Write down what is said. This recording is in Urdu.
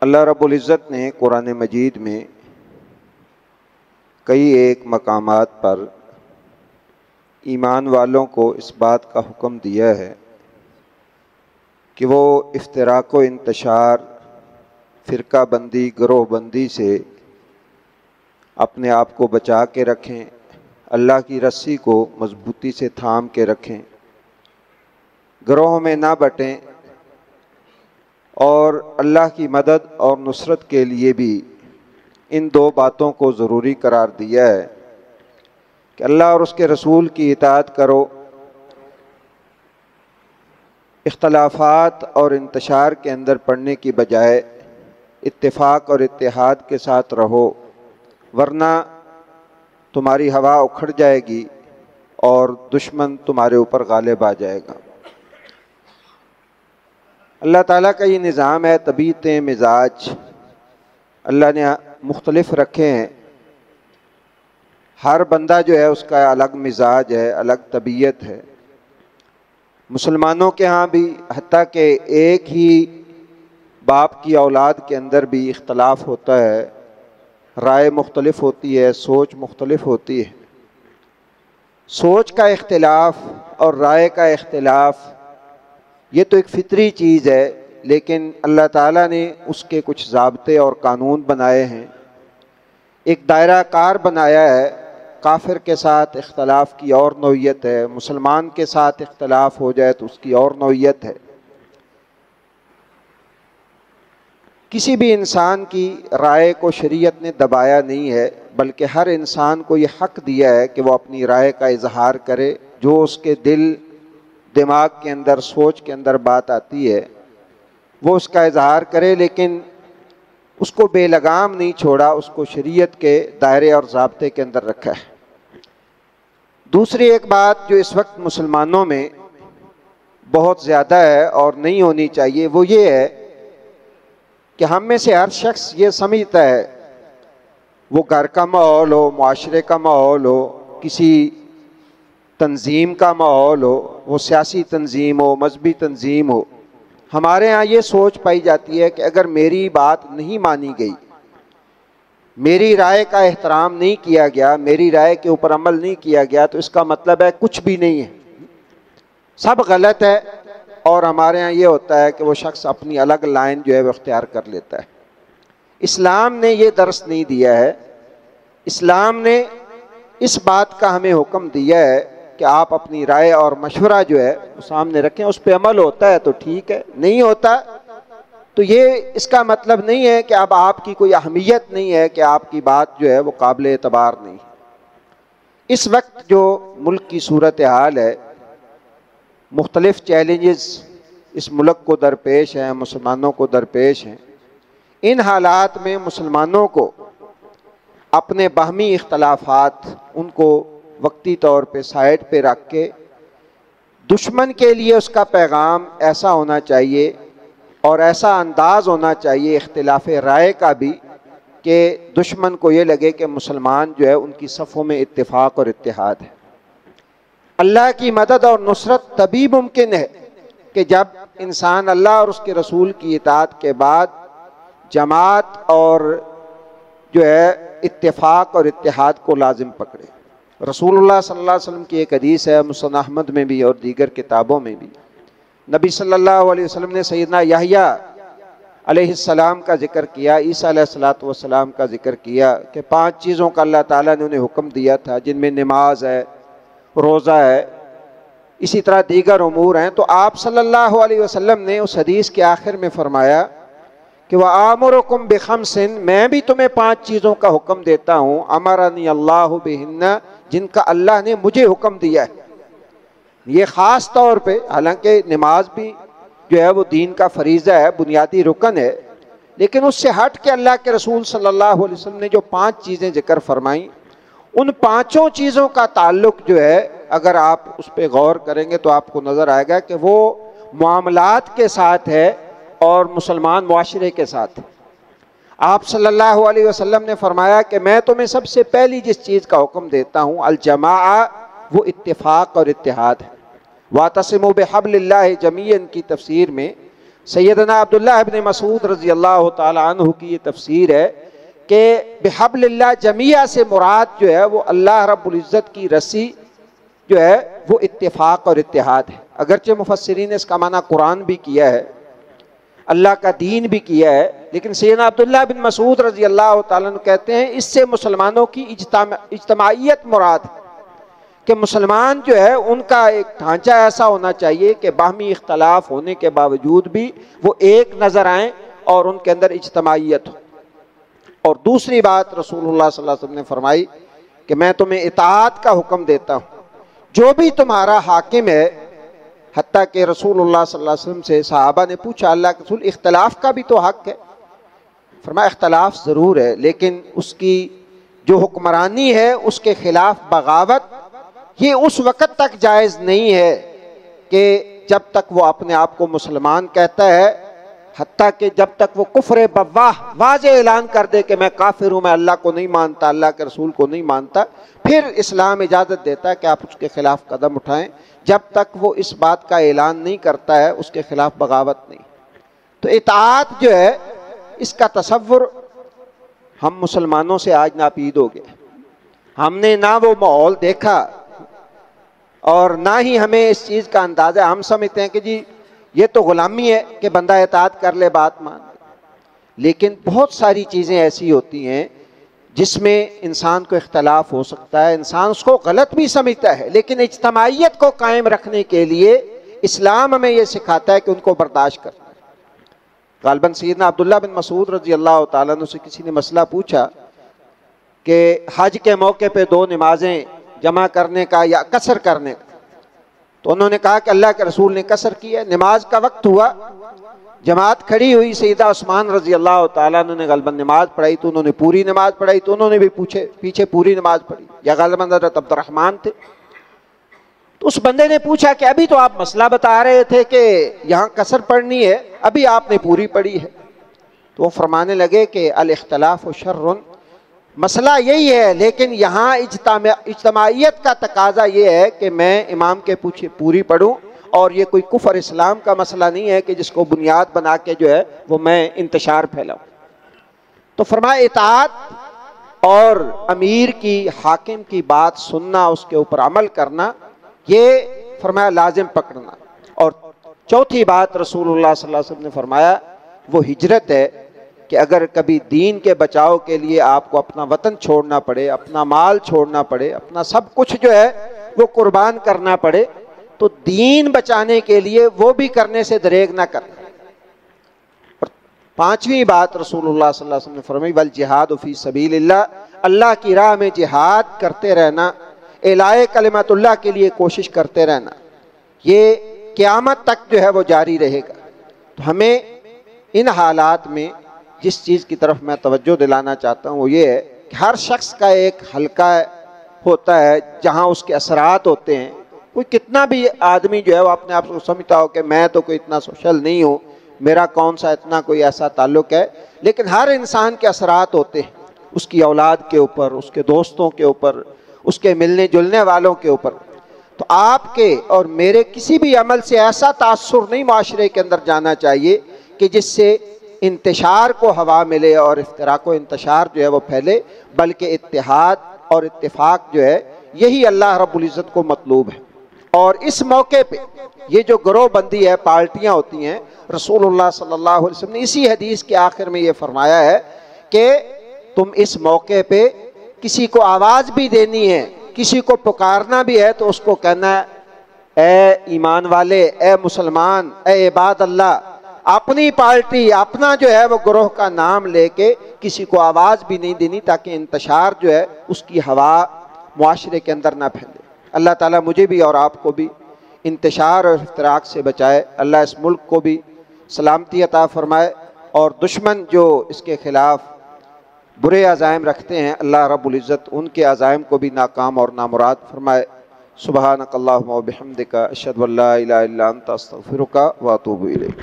اللہ رب العزت نے قرآن مجید میں کئی ایک مقامات پر ایمان والوں کو اس بات کا حکم دیا ہے کہ وہ افتراق و انتشار، فرقہ بندی، گروہ بندی سے اپنے آپ کو بچا کے رکھیں، اللہ کی رسی کو مضبوطی سے تھام کے رکھیں، گروہوں میں نہ بٹیں، اور اللہ کی مدد اور نصرت کے لیے بھی ان دو باتوں کو ضروری قرار دیا ہے کہ اللہ اور اس کے رسول کی اطاعت کرو، اختلافات اور انتشار کے اندر پڑنے کی بجائے اتفاق اور اتحاد کے ساتھ رہو، ورنہ تمہاری ہوا اکھڑ جائے گی اور دشمن تمہارے اوپر غالب آ جائے گا۔ اللہ تعالیٰ کا یہ نظام ہے، طبیعتیں، مزاج اللہ نے مختلف رکھے ہیں۔ ہر بندہ جو ہے اس کا الگ مزاج ہے، الگ طبیعت ہے۔ مسلمانوں کے ہاں بھی حتیٰ کہ ایک ہی باپ کی اولاد کے اندر بھی اختلاف ہوتا ہے، رائے مختلف ہوتی ہے، سوچ مختلف ہوتی ہے۔ سوچ کا اختلاف اور رائے کا اختلاف یہ تو ایک فطری چیز ہے، لیکن اللہ تعالیٰ نے اس کے کچھ ضابطے اور قانون بنائے ہیں، ایک دائرہ کار بنایا ہے۔ کافر کے ساتھ اختلاف کی اور نوعیت ہے، مسلمان کے ساتھ اختلاف ہو جائے تو اس کی اور نوعیت ہے۔ کسی بھی انسان کی رائے کو شریعت نے دبایا نہیں ہے، بلکہ ہر انسان کو یہ حق دیا ہے کہ وہ اپنی رائے کا اظہار کرے، جو اس کے دل دماغ کے اندر، سوچ کے اندر بات آتی ہے وہ اس کا اظہار کرے، لیکن اس کو بے لگام نہیں چھوڑا، اس کو شریعت کے دائرے اور ضابطے کے اندر رکھا ہے۔ دوسری ایک بات جو اس وقت مسلمانوں میں بہت زیادہ ہے اور نہیں ہونی چاہیے، وہ یہ ہے کہ ہم میں سے ہر شخص یہ سمجھتا ہے، وہ گھر کا ماحول ہو، معاشرے کا ماحول ہو، کسی تنظیم کا ماحول ہو، وہ سیاسی تنظیم ہو، مذہبی تنظیم ہو، ہمارے ہاں یہ سوچ پائی جاتی ہے کہ اگر میری بات نہیں مانی گئی، میری رائے کا احترام نہیں کیا گیا، میری رائے کے اوپر عمل نہیں کیا گیا، تو اس کا مطلب ہے کچھ بھی نہیں ہے، سب غلط ہے۔ اور ہمارے ہاں یہ ہوتا ہے کہ وہ شخص اپنی الگ لائن جو ہے وہ اختیار کر لیتا ہے۔ اسلام نے یہ درس نہیں دیا ہے۔ اسلام نے اس بات کا ہمیں حکم دیا ہے کہ آپ اپنی رائے اور مشورہ جو ہے وہ سامنے رکھیں، اس پہ عمل ہوتا ہے تو ٹھیک ہے، نہیں ہوتا تو یہ اس کا مطلب نہیں ہے کہ اب آپ کی کوئی اہمیت نہیں ہے، کہ آپ کی بات جو ہے وہ قابل اعتبار نہیں۔ اس وقت جو ملک کی صورتحال ہے، مختلف چیلنجز اس ملک کو درپیش ہیں، مسلمانوں کو درپیش ہیں۔ ان حالات میں مسلمانوں کو اپنے باہمی اختلافات ان کو وقتی طور پہ سائڈ پہ رکھ کے دشمن کے لیے اس کا پیغام ایسا ہونا چاہیے اور ایسا انداز ہونا چاہیے اختلاف رائے کا بھی کہ دشمن کو یہ لگے کہ مسلمان جو ہے ان کی صفوں میں اتفاق اور اتحاد ہے۔ اللہ کی مدد اور نصرت تبھی ممکن ہے کہ جب انسان اللہ اور اس کے رسول کی اطاعت کے بعد جماعت اور جو ہے اتفاق اور اتحاد کو لازم پکڑے۔ رسول اللہ صلی اللہ علیہ وسلم کی ایک حدیث ہے، مسند احمد میں بھی اور دیگر کتابوں میں بھی، نبی صلی اللہ علیہ وسلم نے سیدنا یحییٰ علیہ السلام کا ذکر کیا، عیسیٰ علیہ السلام کا ذکر کیا کہ 5 چیزوں کا اللہ تعالیٰ نے انہیں حکم دیا تھا، جن میں نماز ہے، روزہ ہے، اسی طرح دیگر امور ہیں۔ تو آپ صلی اللہ علیہ وسلم نے اس حدیث کے آخر میں فرمایا کہ وَآمُرُكُمْ بِخَمْسٍ، میں بھی تمہیں 5 چیزوں کا حکم دیتا ہوں، امرنی اللہ بہن، جن کا اللہ نے مجھے حکم دیا ہے۔ یہ خاص طور پہ، حالانکہ نماز بھی جو ہے وہ دین کا فریضہ ہے، بنیادی رکن ہے، لیکن اس سے ہٹ کے اللہ کے رسول صلی اللہ علیہ وسلم نے جو 5 چیزیں ذکر فرمائیں، ان 5 چیزوں کا تعلق جو ہے اگر آپ اس پہ غور کریں گے تو آپ کو نظر آئے گا کہ وہ معاملات کے ساتھ ہے اور مسلمان معاشرے کے ساتھ ہے۔ آپ صلی اللہ علیہ وسلم نے فرمایا کہ میں تمہیں سب سے پہلی جس چیز کا حکم دیتا ہوں الجماع، وہ اتفاق اور اتحاد ہے۔ وَاعْتَصِمُوا بِحَبْلِ اللَّهِ جَمِيعًا کی تفسیر میں سیدنا عبداللہ ابن مسعود رضی اللہ تعالی عنہ کی یہ تفسیر ہے کہ بحبل اللہ جمیع سے مراد جو ہے وہ اللہ رب العزت کی رسی جو ہے وہ اتفاق اور اتحاد ہے۔ اگرچہ مفسرین نے اس کا معنی قرآن بھی کیا ہے، اللہ کا دین بھی کیا ہے، لیکن سیدنا عبداللہ بن مسعود رضی اللہ تعالیٰ عنہ کہتے ہیں اس سے مسلمانوں کی اجتماعیت مراد ہے، کہ مسلمان جو ہے ان کا ایک ڈھانچہ ایسا ہونا چاہیے کہ باہمی اختلاف ہونے کے باوجود بھی وہ ایک نظر آئیں اور ان کے اندر اجتماعیت ہو۔ اور دوسری بات رسول اللہ صلی اللہ علیہ وسلم نے فرمائی کہ میں تمہیں اطاعت کا حکم دیتا ہوں، جو بھی تمہارا حاکم ہے۔ حتیٰ کہ رسول اللہ صلی اللہ علیہ وسلم سے صحابہ نے پوچھا اللہ کے رسول اختلاف کا بھی تو حق ہے؟ فرمایا اختلاف ضرور ہے، لیکن اس کی جو حکمرانی ہے اس کے خلاف بغاوت یہ اس وقت تک جائز نہیں ہے کہ جب تک وہ اپنے آپ کو مسلمان کہتا ہے، حتیٰ کہ جب تک وہ کفر بواح واضح اعلان کر دے کہ میں کافر ہوں، میں اللہ کو نہیں مانتا، اللہ کے رسول کو نہیں مانتا، پھر اسلام اجازت دیتا ہے کہ آپ اس کے خلاف قدم اٹھائیں۔ جب تک وہ اس بات کا اعلان نہیں کرتا ہے اس کے خلاف بغاوت نہیں۔ تو اطاعت جو ہے اس کا تصور ہم مسلمانوں سے آج ناپید ہو گیا۔ ہم نے نہ وہ ماحول دیکھا اور نہ ہی ہمیں اس چیز کا اندازہ، ہم سمجھتے ہیں کہ جی یہ تو غلامی ہے کہ بندہ اطاعت کر لے، بات مان لے، لیکن بہت ساری چیزیں ایسی ہوتی ہیں جس میں انسان کو اختلاف ہو سکتا ہے، انسان اس کو غلط بھی سمجھتا ہے، لیکن اجتماعیت کو قائم رکھنے کے لیے اسلام ہمیں یہ سکھاتا ہے کہ ان کو برداشت کرنا ہے۔ غالباً سیدنا عبداللہ بن مسعود رضی اللہ تعالیٰ عنہ سے کسی نے مسئلہ پوچھا کہ حج کے موقع پہ 2 نمازیں جمع کرنے کا یا قصر کرنے کا، تو انہوں نے کہا کہ اللہ کے رسول نے قصر کیا۔ نماز کا وقت ہوا، جماعت کھڑی ہوئی، سیدہ عثمان رضی اللہ تعالیٰ عنہ نے غالباً نماز پڑھائی تو انہوں نے پوری نماز پڑھائی، تو انہوں نے بھی پیچھے پوری نماز پڑھی، یا غالباً حضرت عبد الرحمن تھے۔ تو اس بندے نے پوچھا کہ ابھی تو آپ مسئلہ بتا رہے تھے کہ یہاں قصر پڑھنی ہے، ابھی آپ نے پوری پڑھی ہے۔ تو وہ فرمانے لگے کہ الاختلاف شر، مسئلہ یہی ہے، لیکن یہاں اجتماعیت کا تقاضا یہ ہے کہ میں امام کے پیچھے پوری پڑھوں، اور یہ کوئی کفر اسلام کا مسئلہ نہیں ہے کہ جس کو بنیاد بنا کے جو ہے وہ میں انتشار پھیلاؤں۔ تو فرمایا اطاعت اور امیر کی، حاکم کی بات سننا، اس کے اوپر عمل کرنا، یہ فرمایا لازم پکڑنا۔ اور چوتھی بات رسول اللہ صلی اللہ علیہ وسلم نے فرمایا وہ ہجرت ہے، کہ اگر کبھی دین کے بچاؤ کے لیے آپ کو اپنا وطن چھوڑنا پڑے، اپنا مال چھوڑنا پڑے، اپنا سب کچھ جو ہے وہ قربان کرنا پڑے، تو دین بچانے کے لیے وہ بھی کرنے سے دریغ نہ کرنا۔ اور 5ویں بات رسول اللہ صلی اللہ علیہ وسلم نے فرمائی والجہاد فی سبیل اللہ، اللہ کی راہ میں جہاد کرتے رہنا، اعلاء کلمت اللہ کے لیے کوشش کرتے رہنا، یہ قیامت تک جو ہے وہ جاری رہے گا۔ تو ہمیں ان حالات میں جس چیز کی طرف میں توجہ دلانا چاہتا ہوں وہ یہ ہے کہ ہر شخص کا ایک حلقہ ہوتا ہے جہاں اس کے اثرات ہوتے ہیں۔ کوئی کتنا بھی آدمی جو ہے وہ اپنے آپ کو سمجھتا ہو کہ میں تو کوئی اتنا سوشل نہیں ہوں، میرا کون سا اتنا کوئی ایسا تعلق ہے، لیکن ہر انسان کے اثرات ہوتے ہیں، اس کی اولاد کے اوپر، اس کے دوستوں کے اوپر، اس کے ملنے جلنے والوں کے اوپر۔ تو آپ کے اور میرے کسی بھی عمل سے ایسا تاثر نہیں معاشرے کے اندر جانا چاہیے کہ جس سے انتشار کو ہوا ملے اور افتراق و انتشار جو ہے وہ پھیلے، بلکہ اتحاد اور اتفاق جو ہے یہی اللہ رب العزت کو مطلوب ہے۔ اور اس موقع پہ یہ جو گروہ بندی ہے، پارٹیاں ہوتی ہیں، رسول اللہ صلی اللہ علیہ وسلم نے اسی حدیث کے آخر میں یہ فرمایا ہے کہ تم اس موقع پہ کسی کو آواز بھی دینی ہے، کسی کو پکارنا بھی ہے، تو اس کو کہنا ہے اے ایمان والے، اے مسلمان، اے عباد اللہ، اپنی پارٹی، اپنا جو ہے وہ گروہ کا نام لے کے کسی کو آواز بھی نہیں دینی، تاکہ انتشار جو ہے اس کی ہوا معاشرے کے اندر نہ پھیلے۔ اللہ تعالیٰ مجھے بھی اور آپ کو بھی انتشار اور افتراق سے بچائے، اللہ اس ملک کو بھی سلامتی عطا فرمائے، اور دشمن جو اس کے خلاف برے عزائم رکھتے ہیں اللہ رب العزت ان کے عزائم کو بھی ناکام اور نامراد فرمائے۔ سبحانک اللہم و بحمدک، اشہد ان لا الہ الا انت، استغفرک و اتوب الیک۔